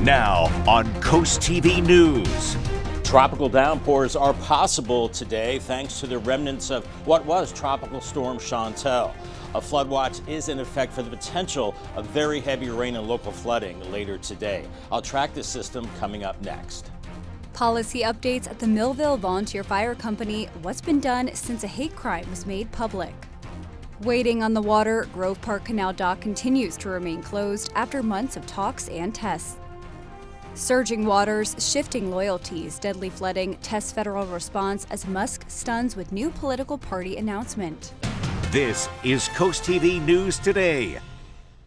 Now on CoastTV News. Tropical downpours are possible today thanks to the remnants of what was Tropical Storm Chantal. A flood watch is in effect for the potential of very heavy rain and local flooding later today. I'll track the system coming up next. Policy updates at the Millville Volunteer Fire Company. What's been done since a hate crime was made public? Waiting on the water, Grove Park Canal dock continues to remain closed after months of talks and tests. Surging waters, shifting loyalties, deadly flooding, tests federal response as Musk stuns with new political party announcement. This is CoastTV News Today.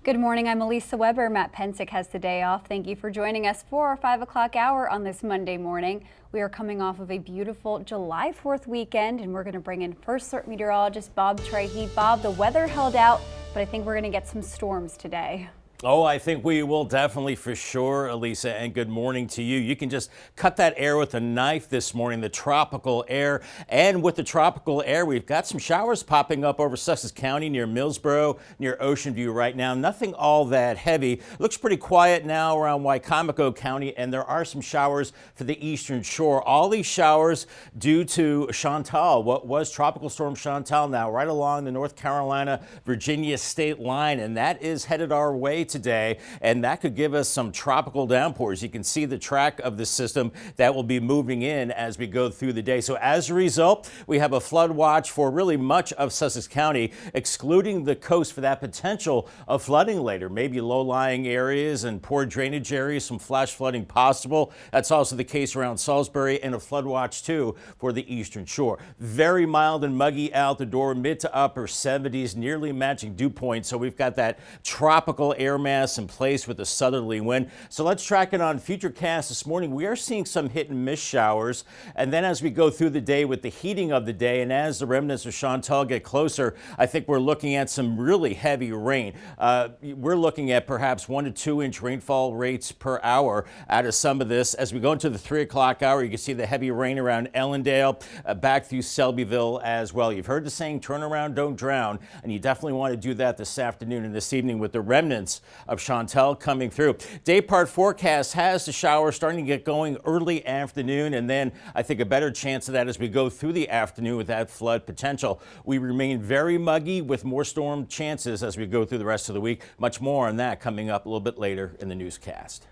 Good morning, I'm Elisa Weber. Matt Pensick has the day off. Thank you for joining us for our 5 o'clock hour on this Monday morning. We are coming off of a beautiful July 4th weekend, and we're going to bring in First Alert meteorologist Bob Trahey. Bob, the weather held out, but I think we're going to get some storms today. Oh, I think we will definitely for sure, Elisa, and good morning to you. You can just cut that air with a knife this morning, the tropical air. And with the tropical air, we've got some showers popping up over Sussex County near Millsboro, near Ocean View right now. Nothing all that heavy. Looks pretty quiet now around Wicomico County, and there are some showers for the eastern shore. All these showers due to Chantal, what was Tropical Storm Chantal, now right along the North Carolina, Virginia state line, and that is headed our way today, and that could give us some tropical downpours. You can see the track of the system that will be moving in as we go through the day. So as a result, we have a flood watch for really much of Sussex County, excluding the coast for that potential of flooding later. Maybe low-lying areas and poor drainage areas, some flash flooding possible. That's also the case around Salisbury, and a flood watch too for the eastern shore. Very mild and muggy out the door, mid to upper 70s, nearly matching dew points. So we've got that tropical air mass in place with a southerly wind. So let's track it on Futurecast this morning. We are seeing some hit and miss showers. And then as we go through the day with the heating of the day and as the remnants of Chantal get closer, I think we're looking at some really heavy rain. We're looking at perhaps 1 to 2 inch rainfall rates per hour out of some of this. As we go into the 3 o'clock hour, you can see the heavy rain around Ellendale, back through Selbyville as well. You've heard the saying, turn around, don't drown. And you definitely want to do that this afternoon and this evening with the remnants of Chantal coming through. Day part forecast has the showers starting to get going early afternoon, and then I think a better chance of that as we go through the afternoon with that flood potential. We remain very muggy with more storm chances as we go through the rest of the week. Much more on that coming up a little bit later in the newscast.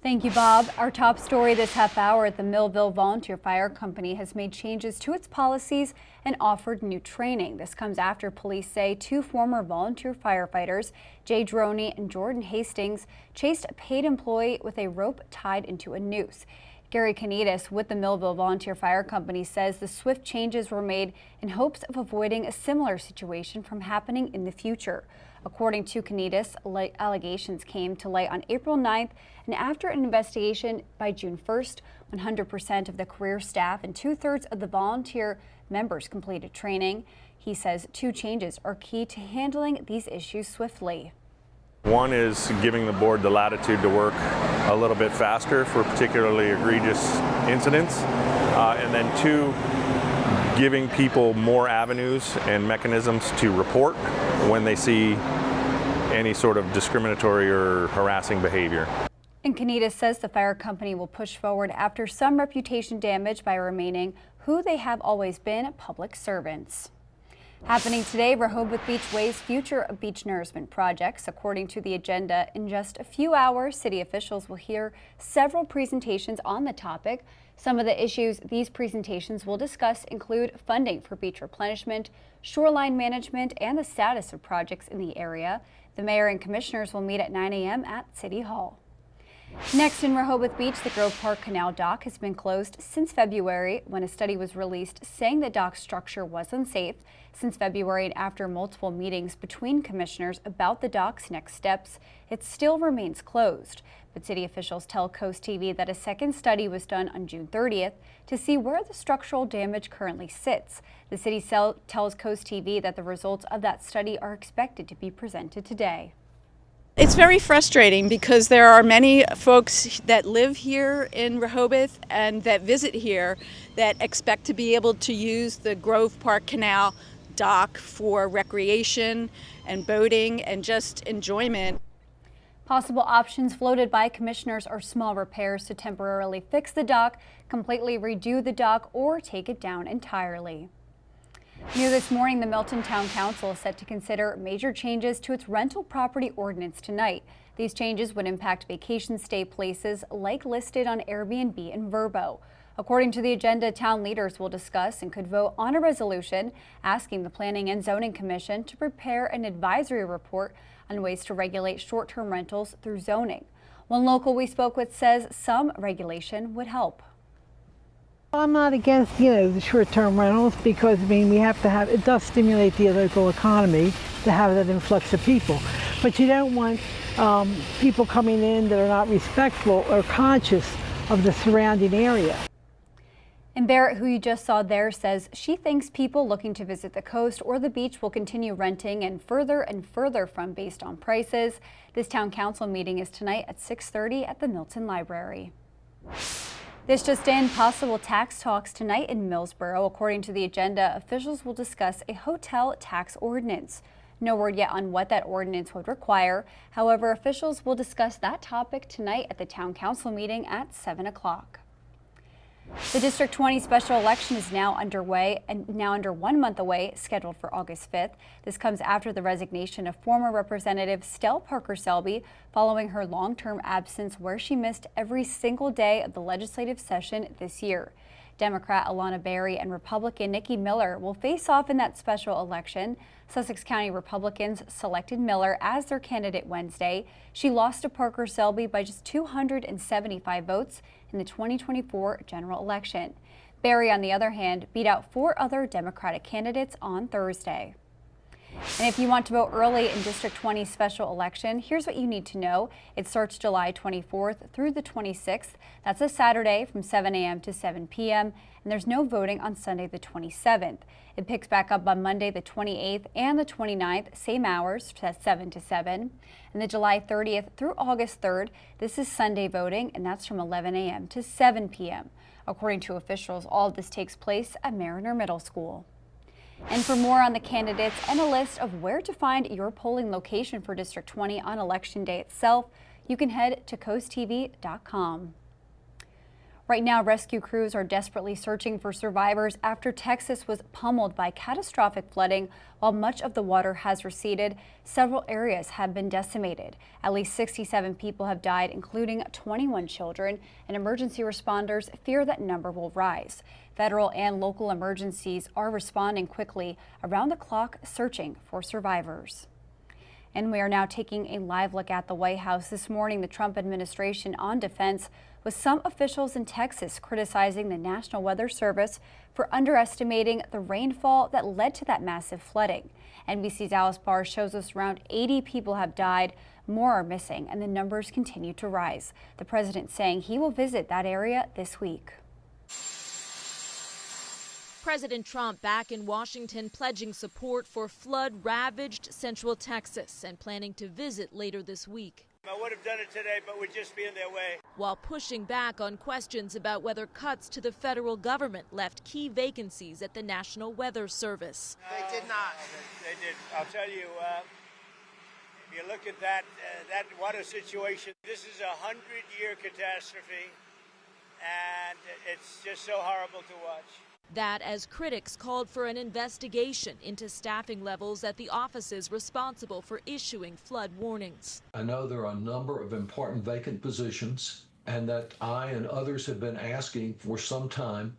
Thank you, Bob. Our top story this half hour at the Millville Volunteer Fire Company has made changes to its policies and offered new training. This comes after police say 2 former volunteer firefighters, Jay Droney and Jordan Hastings, chased a paid employee with a rope tied into a noose. Gary Canitas with the Millville Volunteer Fire Company says the swift changes were made in hopes of avoiding a similar situation from happening in the future. According to Canitas, allegations came to light on April 9th, and after an investigation by June 1st, 100% of the career staff and 2/3 of the volunteer members completed training. He says 2 changes are key to handling these issues swiftly. One is giving the board the latitude to work a little bit faster for particularly egregious incidents, and then 2, giving people more avenues and mechanisms to report when they see any sort of discriminatory or harassing behavior. And Canitas says the fire company will push forward after some reputation damage by remaining who they have always been, public servants. Happening today, Rehoboth Beach weighs future beach nourishment projects. According to the agenda, in just a few hours, city officials will hear several presentations on the topic. Some of the issues these presentations will discuss include funding for beach replenishment, shoreline management, and the status of projects in the area. The mayor and commissioners will meet at 9 a.m. at City Hall. Next, in Rehoboth Beach, the Grove Park Canal dock has been closed since February when a study was released saying the dock structure was unsafe. Since February and after multiple meetings between commissioners about the dock's next steps, it still remains closed. But city officials tell CoastTV that a second study was done on June 30th to see where the structural damage currently sits. The city tells CoastTV that the results of that study are expected to be presented today. It's very frustrating because there are many folks that live here in Rehoboth and that visit here that expect to be able to use the Grove Park Canal dock for recreation and boating and just enjoyment. Possible options floated by commissioners are small repairs to temporarily fix the dock, completely redo the dock, or take it down entirely. New this morning, the Milton Town Council is set to consider major changes to its rental property ordinance tonight. These changes would impact vacation stay places like listed on Airbnb and Vrbo. According to the agenda, town leaders will discuss and could vote on a resolution asking the Planning and Zoning Commission to prepare an advisory report on ways to regulate short-term rentals through zoning. One local we spoke with says some regulation would help. I'm not against, the short-term rentals because, we have to have, it does stimulate the local economy to have that influx of people. But you don't want people coming in that are not respectful or conscious of the surrounding area. And Barrett, who you just saw there, says she thinks people looking to visit the coast or the beach will continue renting and further from based on prices. This town council meeting is tonight at 6:30 at the Milton Library. This just in, possible tax talks tonight in Millsboro. According to the agenda, officials will discuss a hotel tax ordinance. No word yet on what that ordinance would require. However, officials will discuss that topic tonight at the town council meeting at 7 o'clock. The District 20 special election is now underway and now under 1 month away, scheduled for August 5th. This comes after the resignation of former Representative Stell Parker-Selby following her long-term absence where she missed every single day of the legislative session this year. Democrat Alana Berry and Republican Nikki Miller will face off in that special election. Sussex County Republicans selected Miller as their candidate Wednesday. She lost to Parker-Selby by just 275 votes in the 2024 general election. Berry, on the other hand, beat out 4 other Democratic candidates on Thursday. And if you want to vote early in District 20's special election, here's what you need to know. It starts July 24th through the 26th. That's a Saturday from 7 a.m. to 7 p.m. And there's no voting on Sunday the 27th. It picks back up on Monday the 28th and the 29th, same hours, 7 to 7. And the July 30th through August 3rd, this is Sunday voting, and that's from 11 a.m. to 7 p.m. According to officials, all of this takes place at Mariner Middle School. And for more on the candidates and a list of where to find your polling location for District 20 on Election Day itself, you can head to CoastTV.com. Right now, rescue crews are desperately searching for survivors after Texas was pummeled by catastrophic flooding. While much of the water has receded, several areas have been decimated. At least 67 people have died, including 21 children, and emergency responders fear that number will rise. Federal and local emergencies are responding quickly around the clock, searching for survivors. And we are now taking a live look at the White House this morning. The Trump administration on defense, with some officials in Texas criticizing the National Weather Service for underestimating the rainfall that led to that massive flooding. NBC's Alice Barr shows us around 80 people have died, more are missing, and the numbers continue to rise. The president saying he will visit that area this week. President Trump back in Washington pledging support for flood-ravaged Central Texas and planning to visit later this week. I would have done it today, but we'd just be in their way. While pushing back on questions about whether cuts to the federal government left key vacancies at the National Weather Service. They did not. They did. I'll tell you, if you look at that water situation, this is a 100-year catastrophe, and it's just so horrible to watch. That as critics called for an investigation into staffing levels at the offices responsible for issuing flood warnings. I know there are a number of important vacant positions, and that I and others have been asking for some time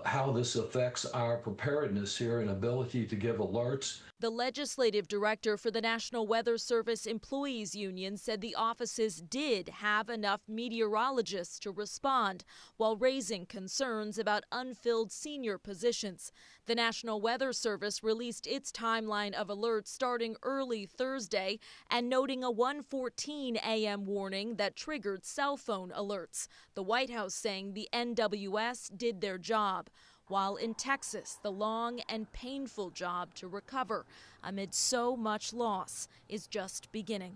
how this affects our preparedness here and ability to give alerts. The legislative director for the National Weather Service Employees Union said the offices did have enough meteorologists to respond while raising concerns about unfilled senior positions. The National Weather Service released its timeline of alerts starting early Thursday and noting a 1:14 a.m. warning that triggered cell phone alerts. The White House saying the NWS did their job. While in Texas, the long and painful job to recover amid so much loss is just beginning.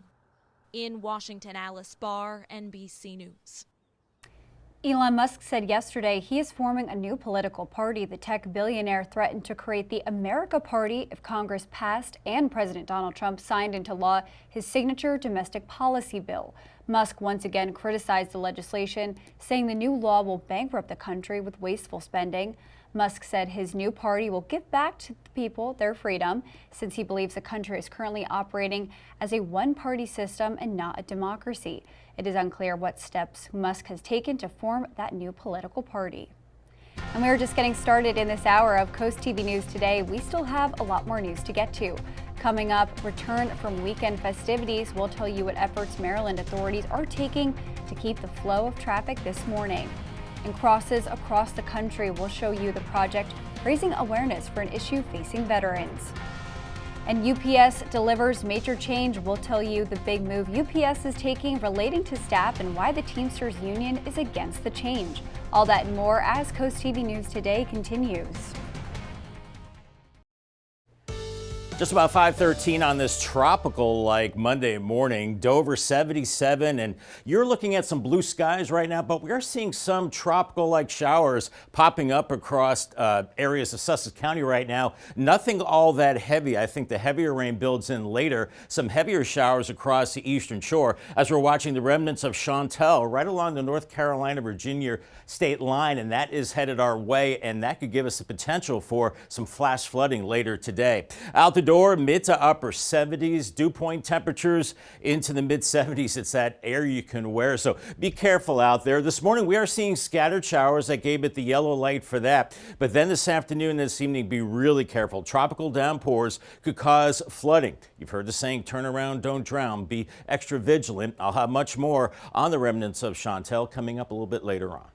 In Washington, Alice Barr, NBC News. Elon Musk said yesterday he is forming a new political party. The tech billionaire threatened to create the America Party if Congress passed and President Donald Trump signed into law his signature domestic policy bill. Musk once again criticized the legislation, saying the new law will bankrupt the country with wasteful spending. Musk said his new party will give back to the people their freedom, since he believes the country is currently operating as a one-party system and not a democracy. It is unclear what steps Musk has taken to form that new political party. And we are just getting started in this hour of Coast TV News Today. We still have a lot more news to get to. Coming up, return from weekend festivities. We'll tell you what efforts Maryland authorities are taking to keep the flow of traffic this morning. And crosses across the country will show you the project raising awareness for an issue facing veterans. And UPS delivers major change. We'll tell you the big move UPS is taking relating to staff and why the Teamsters Union is against the change. All that and more as Coast TV News Today continues. Just about 5:13 on this tropical-like Monday morning. Dover 77, and you're looking at some blue skies right now, but we are seeing some tropical-like showers popping up across areas of Sussex County right now. Nothing all that heavy. I think the heavier rain builds in later. Some heavier showers across the eastern shore as we're watching the remnants of Chantal right along the North Carolina-Virginia state line, and that is headed our way, and that could give us the potential for some flash flooding later today. Out the door, mid to upper 70s, dew point temperatures into the mid 70s. It's that air you can wear, so be careful out there. This morning we are seeing scattered showers that gave it the yellow light for that, but then this afternoon and this evening, be really careful. Tropical downpours could cause flooding. You've heard the saying, turn around, don't drown. Be extra vigilant. I'll have much more on the remnants of Chantal coming up a little bit later on.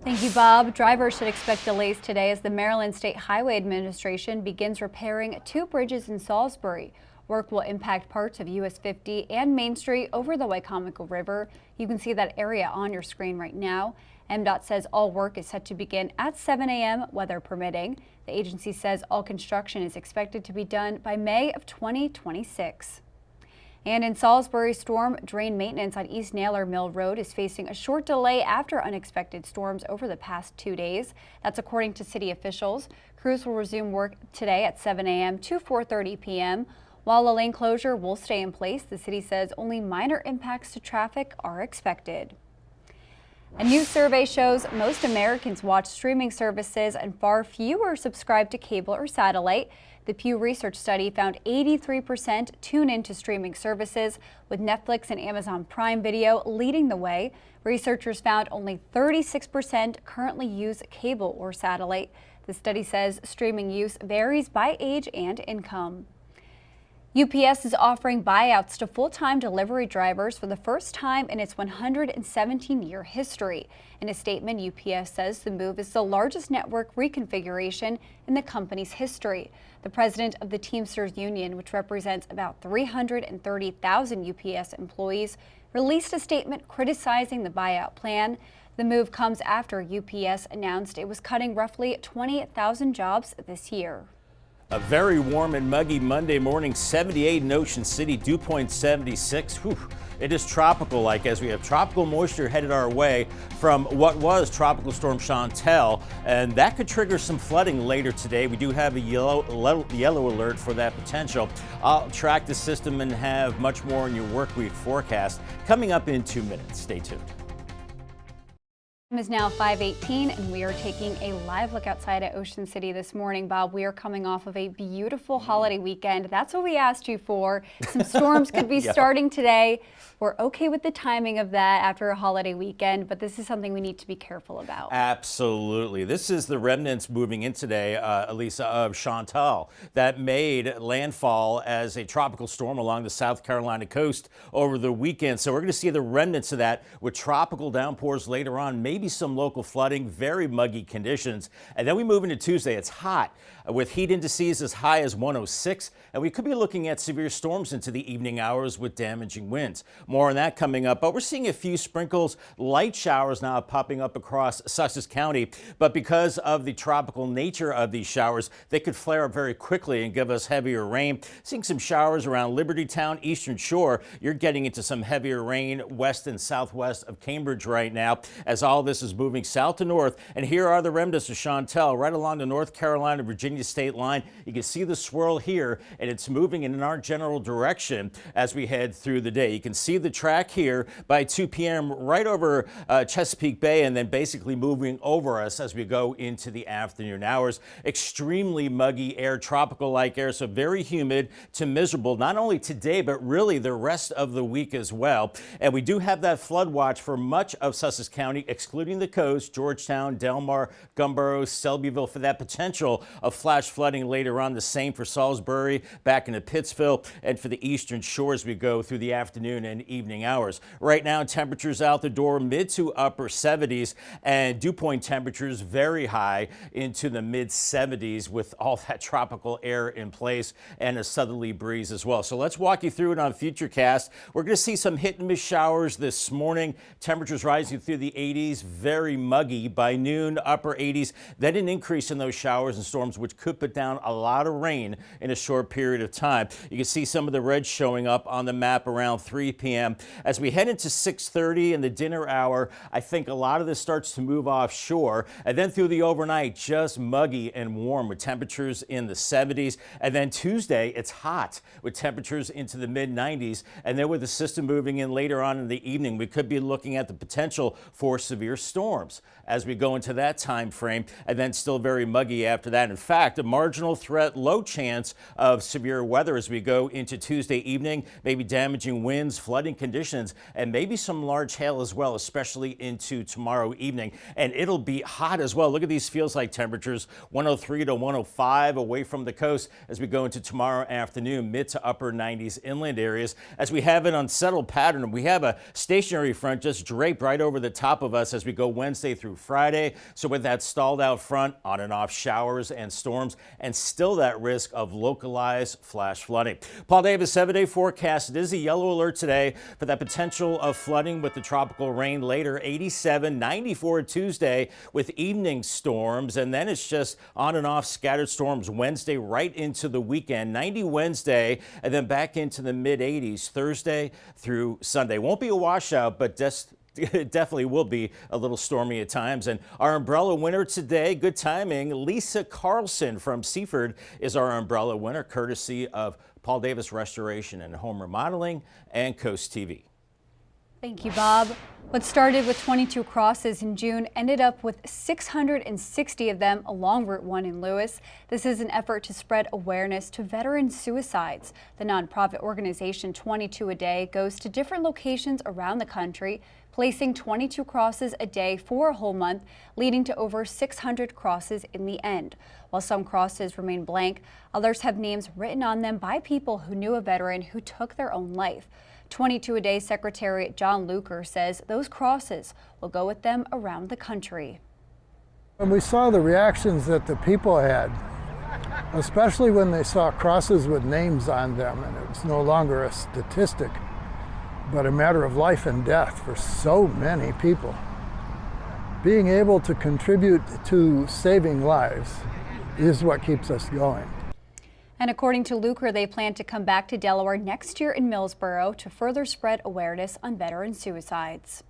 Thank you, Bob. Drivers should expect delays today as the Maryland State Highway Administration begins repairing 2 bridges in Salisbury. Work will impact parts of US 50 and Main Street over the Wycomico River. You can see that area on your screen right now. MDOT says all work is set to begin at 7 a.m., weather permitting. The agency says all construction is expected to be done by May of 2026. And in Salisbury, storm drain maintenance on East Naylor Mill Road is facing a short delay after unexpected storms over the past 2 days. That's according to city officials. Crews will resume work today at 7 a.m. to 4:30 p.m. While a lane closure will stay in place, the city says only minor impacts to traffic are expected. A new survey shows most Americans watch streaming services and far fewer subscribe to cable or satellite. The Pew Research study found 83% tune into streaming services, with Netflix and Amazon Prime Video leading the way. Researchers found only 36% currently use cable or satellite. The study says streaming use varies by age and income. UPS is offering buyouts to full-time delivery drivers for the first time in its 117-year history. In a statement, UPS says the move is the largest network reconfiguration in the company's history. The president of the Teamsters Union, which represents about 330,000 UPS employees, released a statement criticizing the buyout plan. The move comes after UPS announced it was cutting roughly 20,000 jobs this year. A very warm and muggy Monday morning, 78 in Ocean City, dew point 76. Whew. It is tropical-like as we have tropical moisture headed our way from what was Tropical Storm Chantal, and that could trigger some flooding later today. We do have a yellow alert for that potential. I'll track the system and have much more in your work week forecast coming up in 2 minutes. Stay tuned. It is now 5:18 and we are taking a live look outside at Ocean City this morning. Bob, we are coming off of a beautiful holiday weekend. That's what we asked you for. Some storms could be starting today. We're okay with the timing of that after a holiday weekend, but this is something we need to be careful about. Absolutely. This is the remnants moving in today, Elisa, of Chantal that made landfall as a tropical storm along the South Carolina coast over the weekend. So we're going to see the remnants of that with tropical downpours later on, maybe some local flooding, very muggy conditions. And then we move into Tuesday. It's hot with heat indices as high as 106, and we could be looking at severe storms into the evening hours with damaging winds. More on that coming up, but we're seeing a few sprinkles, light showers now popping up across Sussex County, but because of the tropical nature of these showers, they could flare up very quickly and give us heavier rain. Seeing some showers around Libertytown, Eastern Shore. You're getting into some heavier rain west and southwest of Cambridge right now as all this is moving south to north. And here are the remnants of Chantal right along the North Carolina, Virginia state line. You can see the swirl here, and it's moving in our general direction as we head through the day. You can see the track here by 2 p.m. right over Chesapeake Bay, and then basically moving over us as we go into the afternoon hours. Extremely muggy air, tropical-like air, so very humid to miserable, not only today, but really the rest of the week as well. And we do have that flood watch for much of Sussex County, excluding the coast, Georgetown, Delmarva, Gumboro, Selbyville, for that potential of flash flooding later on. The same for Salisbury, back into Pittsville, and for the eastern shores we go through the afternoon and evening hours. Right now, temperatures out the door, mid to upper 70s, and dew point temperatures very high into the mid 70s with all that tropical air in place and a southerly breeze as well. So let's walk you through it on Futurecast. We're going to see some hit and miss showers this morning. Temperatures rising through the 80s, very muggy by noon, upper 80s. Then an increase in those showers and storms, which could put down a lot of rain in a short period of time. You can see some of the red showing up on the map around 3 p.m. As we head into 6:30 in the dinner hour, I think a lot of this starts to move offshore. And then through the overnight, just muggy and warm with temperatures in the 70s. And then Tuesday, it's hot with temperatures into the mid 90s. And then with the system moving in later on in the evening, we could be looking at the potential for severe storms as we go into that time frame, and then still very muggy after that. In fact, a marginal threat, low chance of severe weather as we go into Tuesday evening, maybe damaging winds, flooding conditions, and maybe some large hail as well, especially into tomorrow evening. And it'll be hot as well. Look at these feels like temperatures, 103 to 105 away from the coast as we go into tomorrow afternoon, mid to upper 90s inland areas. As we have an unsettled pattern, we have a stationary front just draped right over the top of us as we go Wednesday through Friday. So with that stalled out front, on and off showers and storms, and still that risk of localized flash flooding. Paul Davis, 7-day forecast. It is a yellow alert today for that potential of flooding with the tropical rain later. 87, 94 Tuesday with evening storms, and then it's just on and off scattered storms Wednesday right into the weekend. 90 Wednesday, and then back into the mid 80s Thursday through Sunday. Won't be a washout, but just it definitely will be a little stormy at times. And our umbrella winner today, good timing, Lisa Carlson from Seaford is our umbrella winner, courtesy of Paul Davis Restoration and Home Remodeling and CoastTV. Thank you, Bob. What started with 22 crosses in June ended up with 660 of them along Route 1 in Lewis. This is an effort to spread awareness to veteran suicides. The nonprofit organization 22 a Day goes to different locations around the country, placing 22 crosses a day for a whole month, leading to over 600 crosses in the end. While some crosses remain blank, others have names written on them by people who knew a veteran who took their own life. 22 a Day Secretary John Luker says those crosses will go with them around the country. When we saw the reactions that the people had, especially when they saw crosses with names on them, and it was no longer a statistic, but a matter of life and death for so many people, being able to contribute to saving lives is what keeps us going. And according to Luker, they plan to come back to Delaware next year in Millsboro to further spread awareness on veteran suicides.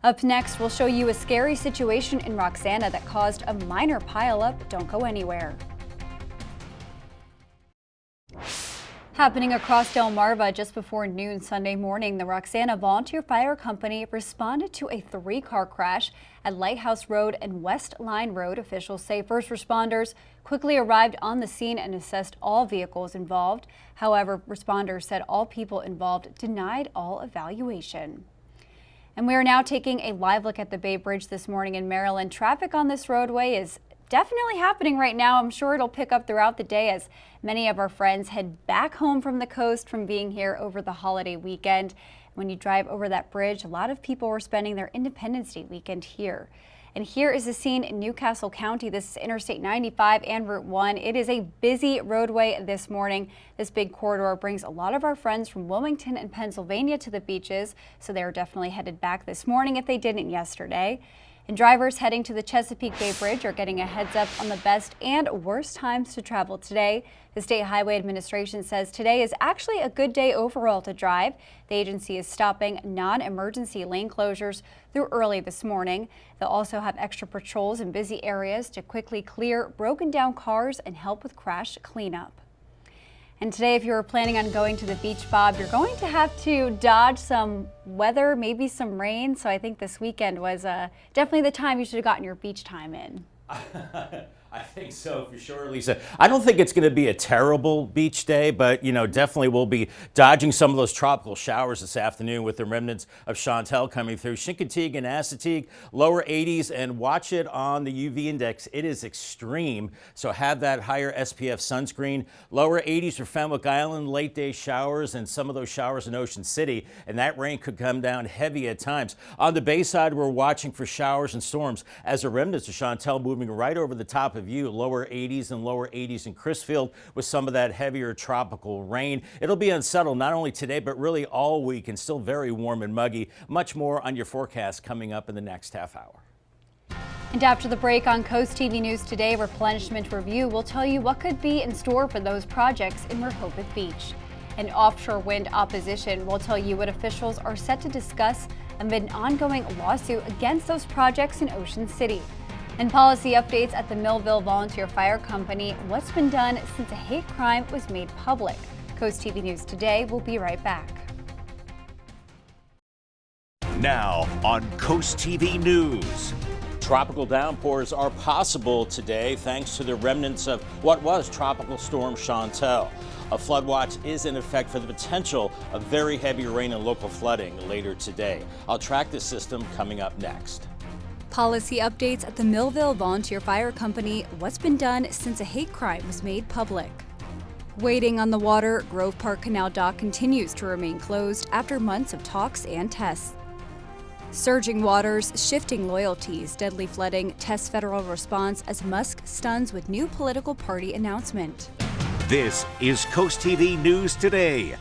Up next, we'll show you a scary situation in Roxana that caused a minor pileup. Don't go anywhere. Happening across Delmarva just before noon Sunday morning, the Roxana Volunteer Fire Company responded to a 3-car crash at Lighthouse Road and West Line Road. Officials say first responders quickly arrived on the scene and assessed all vehicles involved. However, responders said all people involved denied all evaluation. And we are now taking a live look at the Bay Bridge this morning in Maryland. Traffic on this roadway is definitely happening right now. I'm sure it'll pick up throughout the day as many of our friends head back home from the coast from being here over the holiday weekend. When you drive over that bridge, a lot of people were spending their Independence Day weekend here. And here is the scene in Newcastle County. This is Interstate 95 and Route 1. It is a busy roadway this morning. This big corridor brings a lot of our friends from Wilmington and Pennsylvania to the beaches, so they're definitely headed back this morning if they didn't yesterday. And drivers heading to the Chesapeake Bay Bridge are getting a heads up on the best and worst times to travel today. The State Highway Administration says today is actually a good day overall to drive. The agency is stopping non-emergency lane closures through early this morning. They'll also have extra patrols in busy areas to quickly clear broken down cars and help with crash cleanup. And today, if you're planning on going to the beach, Bob, you're going to have to dodge some weather, maybe some rain. So I think this weekend was definitely the time you should have gotten your beach time in. I think so, for sure, Lisa. I don't think it's going to be a terrible beach day, but, definitely we'll be dodging some of those tropical showers this afternoon with the remnants of Chantal coming through. Chincoteague and Assateague, lower 80s, and watch it on the UV index. It is extreme, so have that higher SPF sunscreen. Lower 80s for Fenwick Island, late day showers, and some of those showers in Ocean City, and that rain could come down heavy at times. On the Bayside, we're watching for showers and storms as the remnants of Chantal moving right over the top of you, lower 80s and lower 80s in Crisfield with some of that heavier tropical rain. It'll be unsettled not only today, but really all week, and still very warm and muggy. Much more on your forecast coming up in the next half hour. And after the break on CoastTV News Today, Replenishment Review will tell you what could be in store for those projects in Rehoboth Beach. And offshore wind opposition will tell you what officials are set to discuss amid an ongoing lawsuit against those projects in Ocean City. And policy updates at the Millville Volunteer Fire Company, what's been done since a hate crime was made public. CoastTV News Today will be right back. Now on CoastTV News. Tropical downpours are possible today thanks to the remnants of what was Tropical Storm Chantal. A flood watch is in effect for the potential of very heavy rain and local flooding later today. I'll track this system coming up next. Policy updates at the Millville Volunteer Fire Company, what's been done since a hate crime was made public. Waiting on the water, Grove Park Canal Dock continues to remain closed after months of talks and tests. Surging waters, shifting loyalties, deadly flooding, tests federal response as Musk stuns with new political party announcement. This is CoastTV News Today.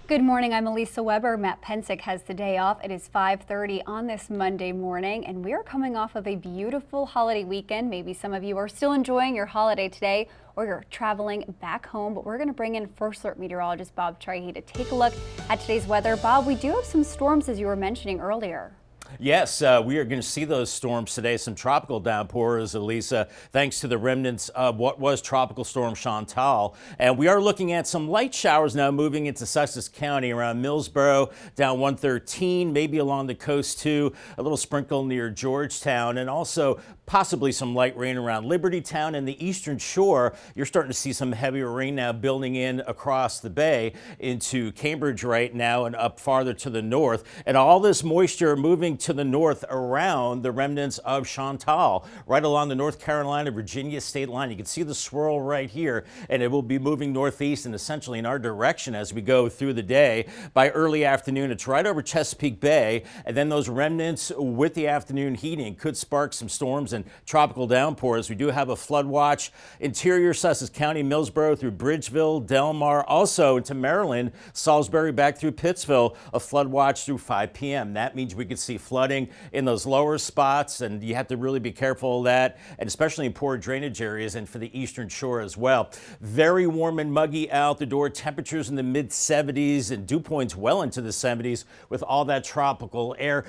Good morning, I'm Elisa Weber. Matt Pensick has the day off. It is 5:30 on this Monday morning, and we are coming off of a beautiful holiday weekend. Maybe some of you are still enjoying your holiday today, or you're traveling back home, but we're going to bring in First Alert meteorologist Bob Trahey to take a look at today's weather. Bob, we do have some storms, as you were mentioning earlier. Yes, we are going to see those storms today, some tropical downpours, Elisa, thanks to the remnants of what was Tropical Storm Chantal. And we are looking at some light showers now moving into Sussex County around Millsboro, down 113, maybe along the coast too, a little sprinkle near Georgetown, and also possibly some light rain around Libertytown and the eastern shore. You're starting to see some heavier rain now building in across the bay into Cambridge right now and up farther to the north. And all this moisture moving to the north around the remnants of Chantal, right along the North Carolina-Virginia state line. You can see the swirl right here, and it will be moving northeast and essentially in our direction as we go through the day. By early afternoon, it's right over Chesapeake Bay, and then those remnants with the afternoon heating could spark some storms and tropical downpours. We do have a flood watch, interior Sussex County, Millsboro through Bridgeville, Delmar, also into Maryland, Salisbury back through Pittsville, a flood watch through 5 p.m. That means we could see flooding in those lower spots, and you have to really be careful of that, and especially in poor drainage areas and for the eastern shore as well. Very warm and muggy out the door, temperatures in the mid 70s and dew points well into the 70s with all that tropical air.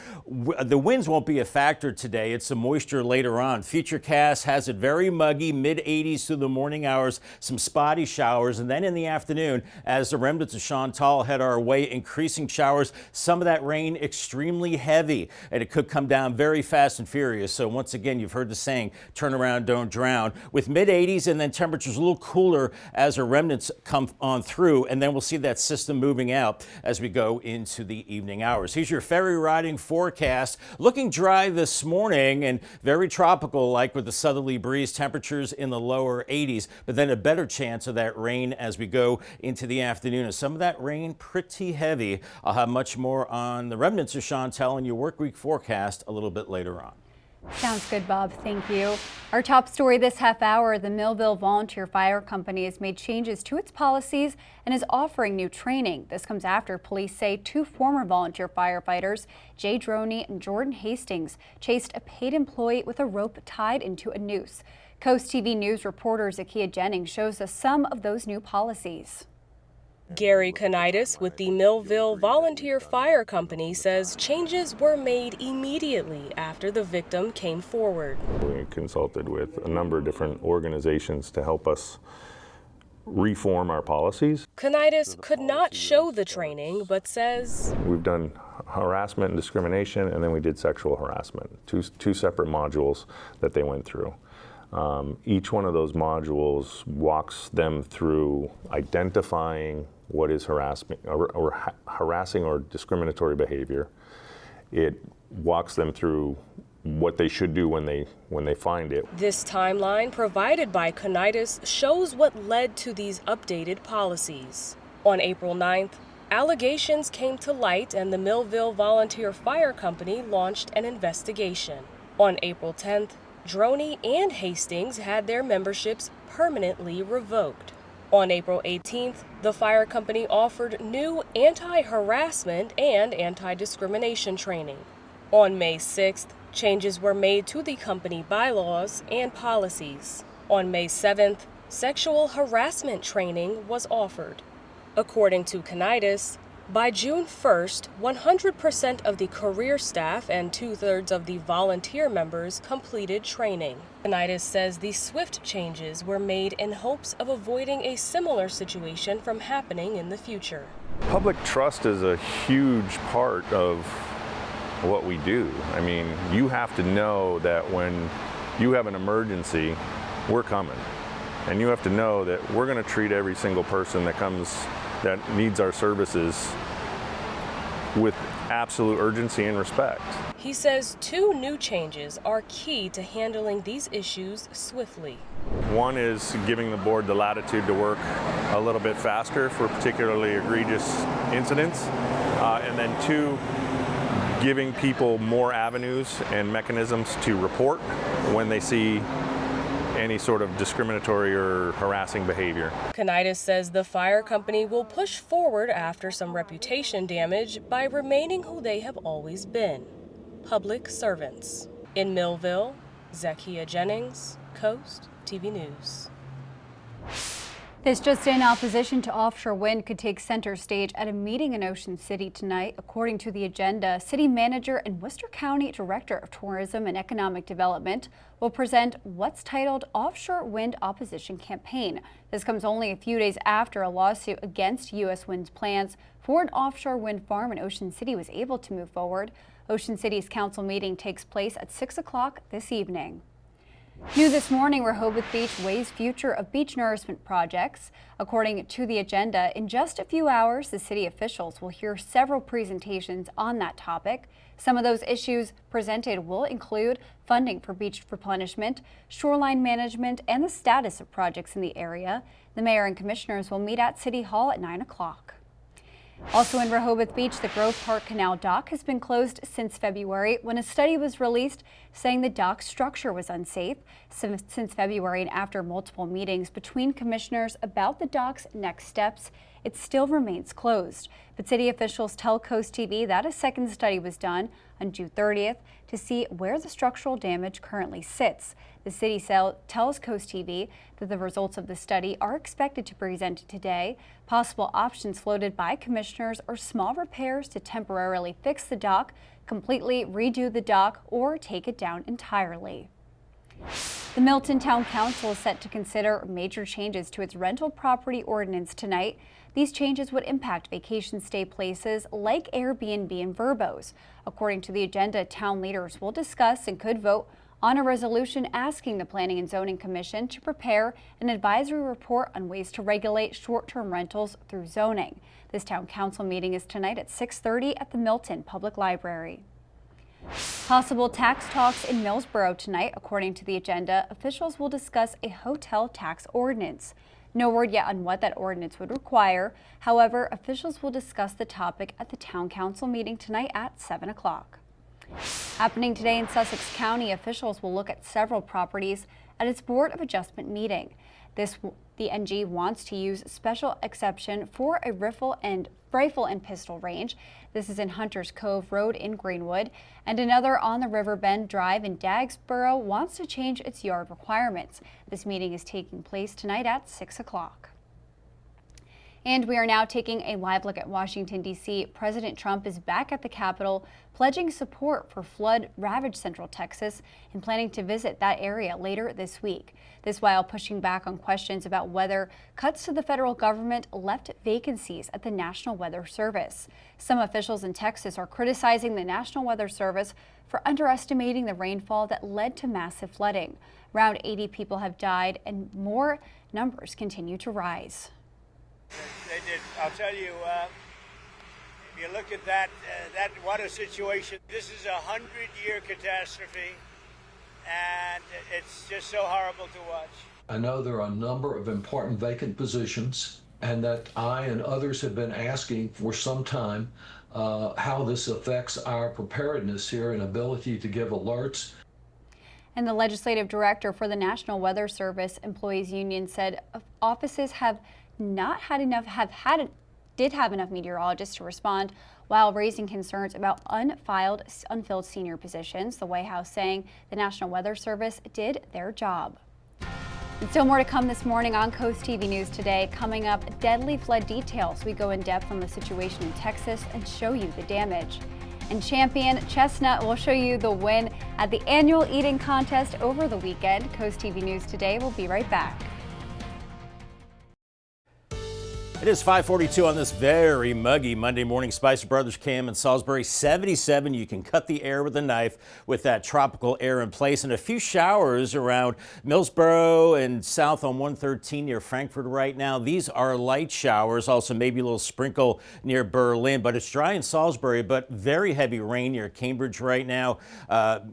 The winds won't be a factor today. It's the moisture later on. Futurecast has it very muggy, mid 80s through the morning hours, some spotty showers, and then in the afternoon, as the remnants of Chantal head our way, increasing showers, some of that rain extremely heavy, and it could come down very fast and furious. So once again, you've heard the saying, turn around, don't drown, with mid 80s and then temperatures a little cooler as our remnants come on through, and then we'll see that system moving out as we go into the evening hours. Here's your ferry riding forecast. Looking dry this morning and very tropical, like with the southerly breeze, temperatures in the lower 80s, but then a better chance of that rain as we go into the afternoon. And some of that rain pretty heavy. I'll have much more on the remnants of Chantal in your work week forecast a little bit later on. Sounds good, Bob. Thank you. Our top story this half hour, the Millville Volunteer Fire Company has made changes to its policies and is offering new training. This comes after police say two former volunteer firefighters, Jay Droney and Jordan Hastings, chased a paid employee with a rope tied into a noose. CoastTV News reporter Zakia Jennings shows us some of those new policies. Gary Canitis with the Millville Volunteer Fire Company says changes were made immediately after the victim came forward. We consulted with a number of different organizations to help us reform our policies. Canitis could not show the training, but says we've done harassment and discrimination, and then we did sexual harassment, two separate modules that they went through. Each one of those modules walks them through identifying what is harassing or discriminatory behavior. It walks them through what they should do when they find it. This timeline provided by Canitis shows what led to these updated policies. On April 9th, allegations came to light and the Millville Volunteer Fire Company launched an investigation. On April 10th, Droney and Hastings had their memberships permanently revoked. On April 18th, the fire company offered new anti-harassment and anti-discrimination training. On May 6th, changes were made to the company bylaws and policies. On May 7th, sexual harassment training was offered. According to Canitis, by June 1st, 100% of the career staff and 2/3 of the volunteer members completed training. Canitis says the swift changes were made in hopes of avoiding a similar situation from happening in the future. Public trust is a huge part of what we do. I mean, you have to know that when you have an emergency, we're coming. And you have to know that we're going to treat every single person that needs our services with absolute urgency and respect. He says two new changes are key to handling these issues swiftly. One is giving the board the latitude to work a little bit faster for particularly egregious incidents. And then two, giving people more avenues and mechanisms to report when they see any sort of discriminatory or harassing behavior. Canitis says the fire company will push forward after some reputation damage by remaining who they have always been, public servants. In Millville, Zakia Jennings, Coast TV News. This just in, opposition to offshore wind could take center stage at a meeting in Ocean City tonight. According to the agenda, City Manager and Worcester County Director of Tourism and Economic Development will present what's titled Offshore Wind Opposition Campaign. This comes only a few days after a lawsuit against U.S. Wind's plans for an offshore wind farm in Ocean City was able to move forward. Ocean City's council meeting takes place at 6 o'clock this evening. New this morning, Rehoboth Beach weighs future of beach nourishment projects. According to the agenda, in just a few hours, the city officials will hear several presentations on that topic. Some of those issues presented will include funding for beach replenishment, shoreline management, and the status of projects in the area. The mayor and commissioners will meet at City Hall at 9 o'clock. Also in Rehoboth Beach, the Grove Park Canal dock has been closed since February when a study was released saying the dock's structure was unsafe. Since February and after multiple meetings between commissioners about the dock's next steps, it still remains closed. But city officials tell Coast TV that a second study was done on June 30th to see where the structural damage currently sits. The city tells Coast TV that the results of the study are expected to be presented today. Possible options floated by commissioners are small repairs to temporarily fix the dock, completely redo the dock, or take it down entirely. The Milton Town Council is set to consider major changes to its rental property ordinance tonight. These changes would impact vacation stay places like Airbnb and Verbos. According to the agenda, town leaders will discuss and could vote on a resolution asking the Planning and Zoning Commission to prepare an advisory report on ways to regulate short-term rentals through zoning. This town council meeting is tonight at 6:30 at the Milton Public Library. Possible tax talks in Millsboro tonight. According to the agenda, officials will discuss a hotel tax ordinance. No word yet on what that ordinance would require. However, officials will discuss the topic at the town council meeting tonight at 7 o'clock. Happening today in Sussex County, officials will look at several properties at its Board of Adjustment meeting. The NG wants to use special exception for a rifle and pistol range. This is in Hunters Cove Road in Greenwood, and another on the Riverbend Drive in Dagsboro wants to change its yard requirements. This meeting is taking place tonight at 6 o'clock. And we are now taking a live look at Washington, D.C. President Trump is back at the Capitol, pledging support for flood-ravaged Central Texas and planning to visit that area later this week. This while pushing back on questions about whether cuts to the federal government left vacancies at the National Weather Service. Some officials in Texas are criticizing the National Weather Service for underestimating the rainfall that led to massive flooding. Around 80 people have died and more numbers continue to rise. They did. I'll tell you, if you look at that water situation, this is a 100-year catastrophe, and it's just so horrible to watch. I know there are a number of important vacant positions, and that I and others have been asking for some time how this affects our preparedness here and ability to give alerts. And the legislative director for the National Weather Service Employees Union said offices did have enough meteorologists to respond while raising concerns about unfilled senior positions. The White House saying the National Weather Service did their job. And still more to come this morning on CoastTV News Today. Coming up, deadly flood details. We go in depth on the situation in Texas and show you the damage. And champion Chestnut will show you the win at the annual eating contest over the weekend. CoastTV News Today will be right back. It is 5:42 on this very muggy Monday morning. Spicer Brothers Cam and Salisbury 77. You can cut the air with a knife with that tropical air in place, and a few showers around Millsboro and south on 113 near Frankfort right now. These are light showers, also maybe a little sprinkle near Berlin, but it's dry in Salisbury, but very heavy rain near Cambridge right now.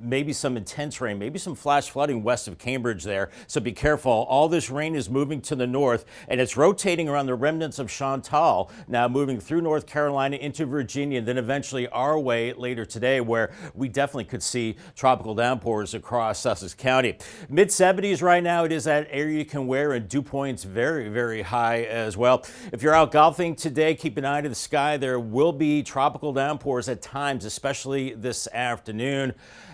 Maybe some intense rain, maybe some flash flooding west of Cambridge there. So be careful. All this rain is moving to the north, and it's rotating around the remnants of Chantal, now moving through North Carolina into Virginia, and then eventually our way later today, where we definitely could see tropical downpours across Sussex County. Mid-70s right now. It is that area you can wear, and dew points very, very high as well. If you're out golfing today, keep an eye to the sky. There will be tropical downpours at times, especially this afternoon.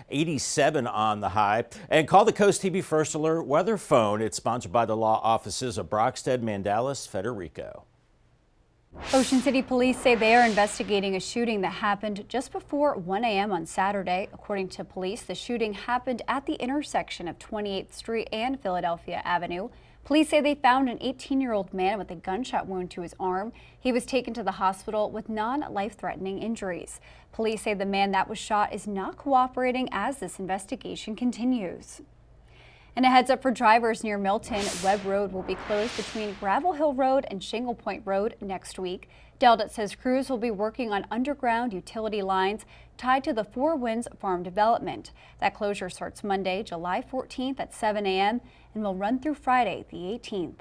87 on the high. And call the Coast TV First Alert weather phone. It's sponsored by the law offices of Brockstead, Mandalis, Federico. Ocean City police say they are investigating a shooting that happened just before 1 a.m. on Saturday. According to police, the shooting happened at the intersection of 28th Street and Philadelphia Avenue. Police say they found an 18-year-old man with a gunshot wound to his arm. He was taken to the hospital with non-life-threatening injuries. Police say the man that was shot is not cooperating as this investigation continues. And a heads up for drivers near Milton, Webb Road will be closed between Gravel Hill Road and Shingle Point Road next week. Delta says crews will be working on underground utility lines tied to the Four Winds farm development. That closure starts Monday, July 14th at 7 a.m. and will run through Friday, the 18th.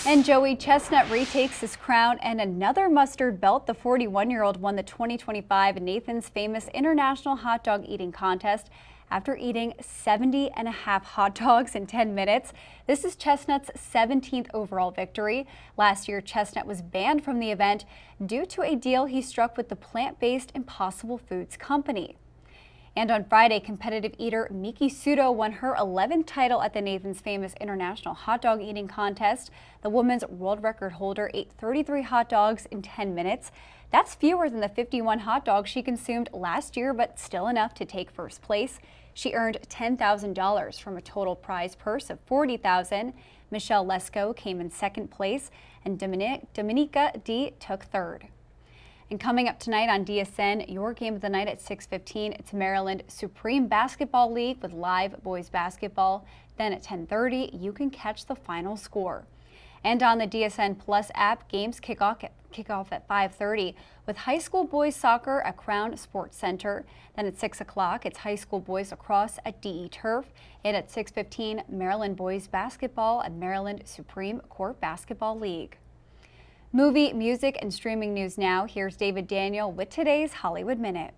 And Joey Chestnut retakes his crown and another mustard belt. The 41-year-old won the 2025 Nathan's Famous International Hot Dog Eating Contest after eating 70.5 hot dogs in 10 minutes. This is Chestnut's 17th overall victory. Last year, Chestnut was banned from the event due to a deal he struck with the plant-based Impossible Foods company. And on Friday, competitive eater Miki Sudo won her 11th title at the Nathan's Famous International Hot Dog Eating Contest. The woman's world record holder ate 33 hot dogs in 10 minutes. That's fewer than the 51 hot dogs she consumed last year, but still enough to take first place. She earned $10,000 from a total prize purse of $40,000. Michelle Lesko came in second place, and Dominica D took third. And coming up tonight on DSN, your game of the night at 6:15, it's Maryland Supreme Basketball League with live boys basketball. Then at 10:30, you can catch the final score. And on the DSN Plus app, games kick off at 5:30 with high school boys soccer at Crown Sports Center. Then at 6 o'clock, it's high school boys lacrosse at DE Turf. And at 6:15, Maryland boys basketball at Maryland Supreme Court Basketball League. Movie, music, and streaming news now. Here's David Daniel with today's Hollywood Minute.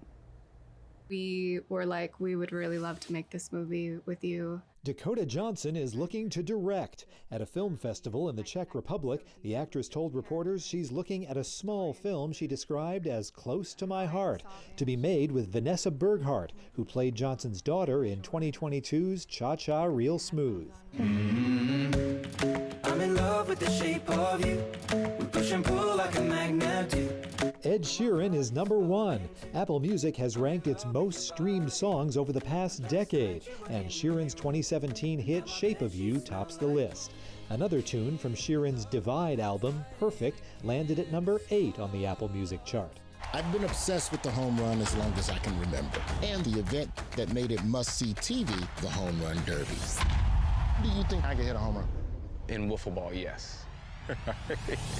We were like, we would really love to make this movie with you. Dakota Johnson is looking to direct. At a film festival in the Czech Republic, the actress told reporters she's looking at a small film she described as close to my heart, to be made with Vanessa Berghardt, who played Johnson's daughter in 2022's Cha-Cha Real Smooth. I'm in love with the shape of you. We push and pull like a magnet do. Ed Sheeran is #1. Apple Music has ranked its most streamed songs over the past decade, and Sheeran's 2017 hit Shape of You tops the list. Another tune from Sheeran's Divide album, Perfect, landed at #8 on the Apple Music chart. I've been obsessed with the home run as long as I can remember, and the event that made it must-see TV, the Home Run Derby. Do you think I can hit a home run? In wiffle ball, yes.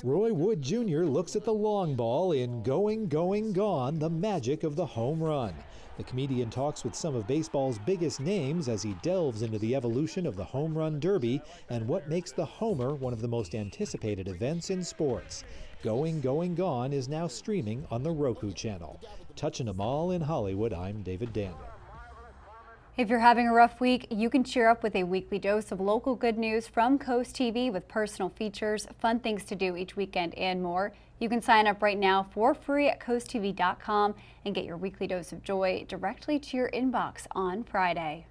Roy Wood Jr. looks at the long ball in Going, Going, Gone, the magic of the home run. The comedian talks with some of baseball's biggest names as he delves into the evolution of the home run derby and what makes the homer one of the most anticipated events in sports. Going, Going, Gone is now streaming on the Roku channel. Touching them all in Hollywood, I'm David Daniel. If you're having a rough week, you can cheer up with a weekly dose of local good news from Coast TV with personal features, fun things to do each weekend, and more. You can sign up right now for free at coasttv.com and get your weekly dose of joy directly to your inbox on Friday.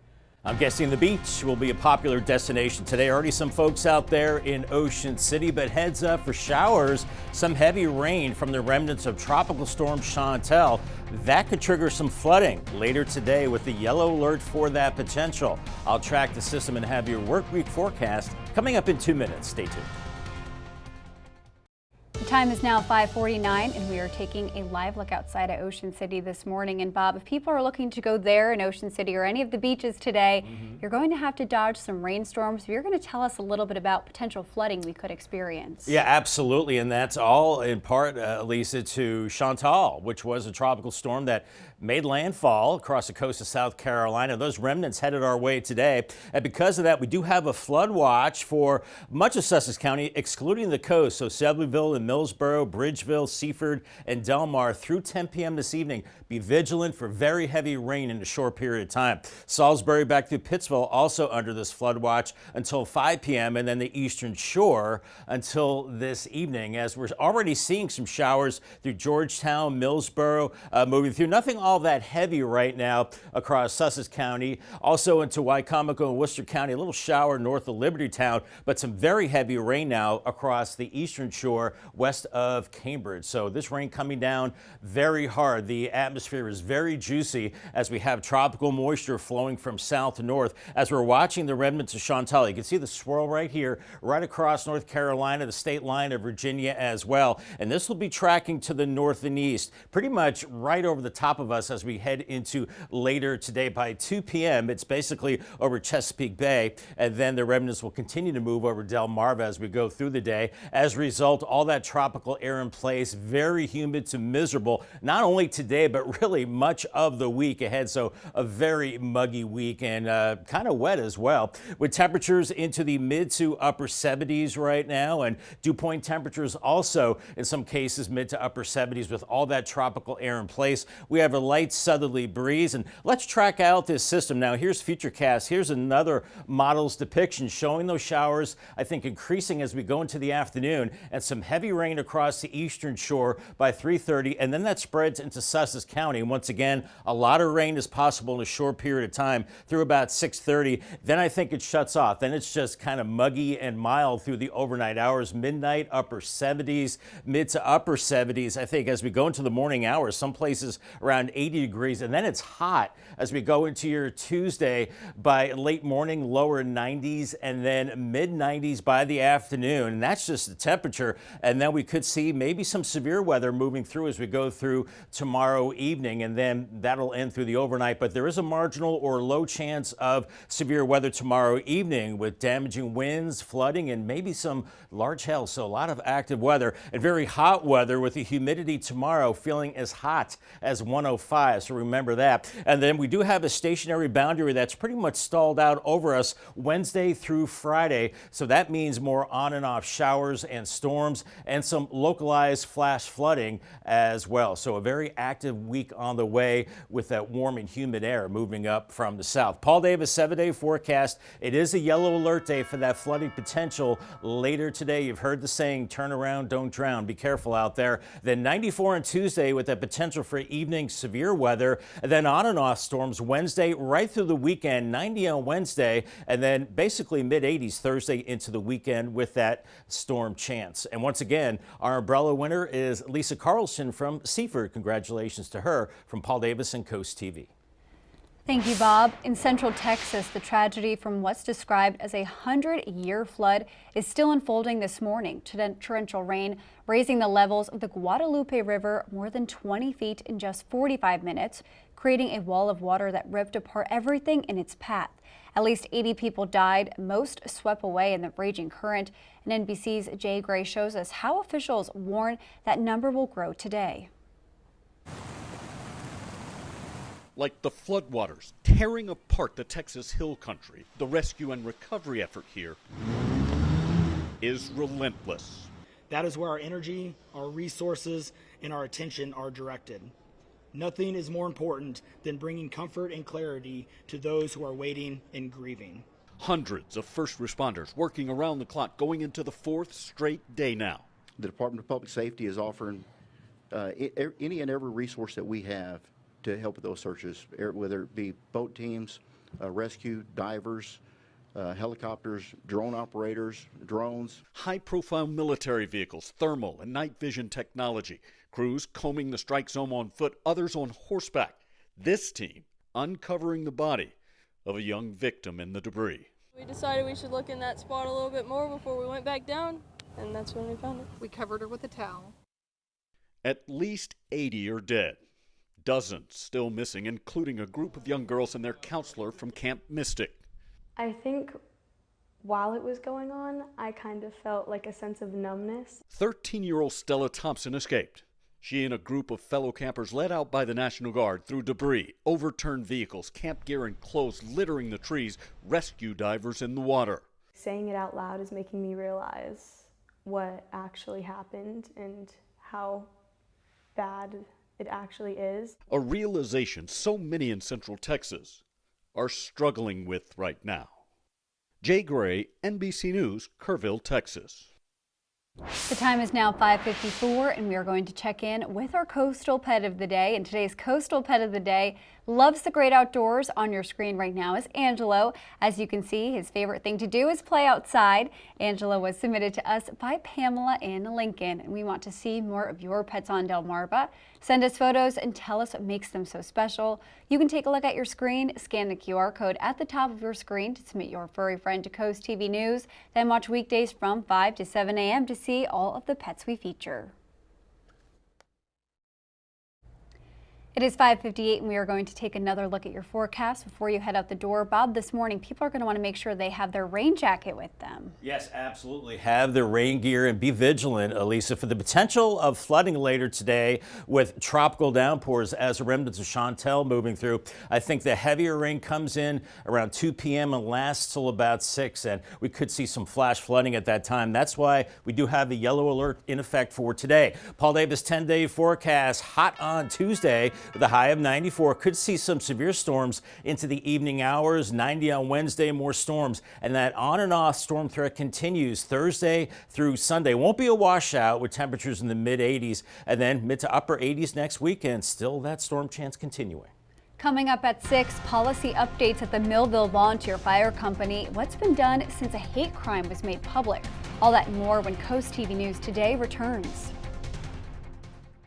I'm guessing the beach will be a popular destination today. Already some folks out there in Ocean City, but heads up for showers, some heavy rain from the remnants of Tropical Storm Chantal. That could trigger some flooding later today with the yellow alert for that potential. I'll track the system and have your work week forecast coming up in 2 minutes. Stay tuned. The time is now 5:49 and we are taking a live look outside at Ocean City this morning. And Bob, if people are looking to go there in Ocean City or any of the beaches today, you're going to have to dodge some rainstorms. You're going to tell us a little bit about potential flooding we could experience. Yeah, absolutely. And that's all in part, Lisa, to Chantal, which was a tropical storm that made landfall across the coast of South Carolina. Those remnants headed our way today. And because of that, we do have a flood watch for much of Sussex County, excluding the coast. So Selbyville and Millsboro, Bridgeville, Seaford, and Delmarva through 10 p.m. this evening. Be vigilant for very heavy rain in a short period of time. Salisbury back through Pittsville also under this flood watch until 5 p.m. and then the Eastern Shore until this evening, as we're already seeing some showers through Georgetown, Millsboro, moving through. Nothing all that heavy right now across Sussex County. Also into Wycomico and Worcester County, a little shower north of Liberty Town, but some very heavy rain now across the Eastern Shore west of Cambridge. So this rain coming down very hard. The atmosphere is very juicy as we have tropical moisture flowing from south to north. As we're watching the remnants of Chantal, you can see the swirl right here, right across North Carolina, the state line of Virginia as well. And this will be tracking to the north and east, pretty much right over the top of us as we head into later today. By 2 p.m., it's basically over Chesapeake Bay, and then the remnants will continue to move over Delmarva as we go through the day. As a result, all that tropical air in place, very humid to miserable, not only today, but really much of the week ahead. So a very muggy week and kind of wet as well, with temperatures into the mid to upper 70s right now, and dew point temperatures also in some cases mid to upper 70s with all that tropical air in place. We have a light southerly breeze, and let's track out this system. Now here's Futurecast. Here's another model's depiction showing those showers, I think, increasing as we go into the afternoon, and some heavy rain across the Eastern Shore by 3:30, and then that spreads into Sussex County. And once again, a lot of rain is possible in a short period of time through about 6:30. Then I think it shuts off. Then it's just kind of muggy and mild through the overnight hours. Midnight, upper 70s, mid to upper 70s. I think as we go into the morning hours, some places around 80 degrees, and then it's hot as we go into your Tuesday. By late morning, lower 90s, and then mid 90s by the afternoon. And that's just the temperature. And then we could see maybe some severe weather moving through as we go through tomorrow evening, and then that'll end through the overnight. But there is a marginal or low chance of severe weather tomorrow evening with damaging winds, flooding, and maybe some large hail. So a lot of active weather and very hot weather with the humidity tomorrow feeling as hot as 105. So remember that. And then we do have a stationary boundary that's pretty much stalled out over us Wednesday through Friday. So that means more on and off showers and storms and and some localized flash flooding as well. So a very active week on the way with that warm and humid air moving up from the south. Paul Davis, 7-day forecast. It is a yellow alert day for that flooding potential later today. You've heard the saying, turn around, don't drown. Be careful out there. Then 94 on Tuesday with that potential for evening severe weather. And then on and off storms Wednesday right through the weekend, 90 on Wednesday, and then basically mid-80s Thursday into the weekend with that storm chance. And once again, our umbrella winner is Lisa Carlson from Seaford. Congratulations to her from Paul Davis and Coast TV. Thank you, Bob. In Central Texas, the tragedy from what's described as a 100-year flood is still unfolding this morning. Torrential rain raising the levels of the Guadalupe River more than 20 feet in just 45 minutes, creating a wall of water that ripped apart everything in its path. At least 80 people died, most swept away in the raging current. And NBC's Jay Gray shows us how officials warn that number will grow today. Like the floodwaters tearing apart the Texas Hill Country, the rescue and recovery effort here is relentless. That is where our energy, our resources, and our attention are directed. Nothing is more important than bringing comfort and clarity to those who are waiting and grieving. Hundreds of first responders working around the clock, going into the 4th straight day now. The Department of Public Safety is offering any and every resource that we have to help with those searches, whether it be boat teams, rescue, divers, helicopters, drone operators, drones. High-profile military vehicles, thermal and night vision technology, crews combing the strike zone on foot, others on horseback. This team uncovering the body of a young victim in the debris. We decided we should look in that spot a little bit more before we went back down, and that's when we found it. We covered her with a towel. At least 80 are dead. Dozens still missing, including a group of young girls and their counselor from Camp Mystic. I think while it was going on, I kind of felt like a sense of numbness. 13-year-old Stella Thompson escaped. She and a group of fellow campers led out by the National Guard through debris, overturned vehicles, camp gear and clothes littering the trees, rescue divers in the water. Saying it out loud is making me realize what actually happened and how bad it actually is. A realization so many in Central Texas are struggling with right now. Jay Gray, NBC News, Kerrville, Texas. The time is now 5:54, and we are going to check in with our coastal pet of the day. And today's coastal pet of the day loves the great outdoors. On your screen right now is Angelo. As you can see, his favorite thing to do is play outside. Angelo was submitted to us by Pamela in Lincoln, and we want to see more of your pets on Delmarva. Send us photos and tell us what makes them so special. You can take a look at your screen, scan the QR code at the top of your screen to submit your furry friend to Coast TV News, then watch weekdays from 5 to 7 a.m. to see all of the pets we feature. It is 5:58, and we are going to take another look at your forecast before you head out the door. Bob, this morning, people are going to want to make sure they have their rain jacket with them. Yes, absolutely. Have their rain gear and be vigilant, Elisa, for the potential of flooding later today with tropical downpours as the remnants of Chantal moving through. I think the heavier rain comes in around 2 p.m. and lasts till about 6, and we could see some flash flooding at that time. That's why we do have the yellow alert in effect for today. Paul Davis 10-day forecast, hot on Tuesday with a high of 94. Could see some severe storms into the evening hours. 90 on Wednesday, more storms. And that on and off storm threat continues Thursday through Sunday. Won't be a washout with temperatures in the mid 80s and then mid to upper 80s next weekend. Still that storm chance continuing. Coming up at 6, policy updates at the Millville Volunteer Fire Company. What's been done since a hate crime was made public? All that and more when Coast TV News Today returns.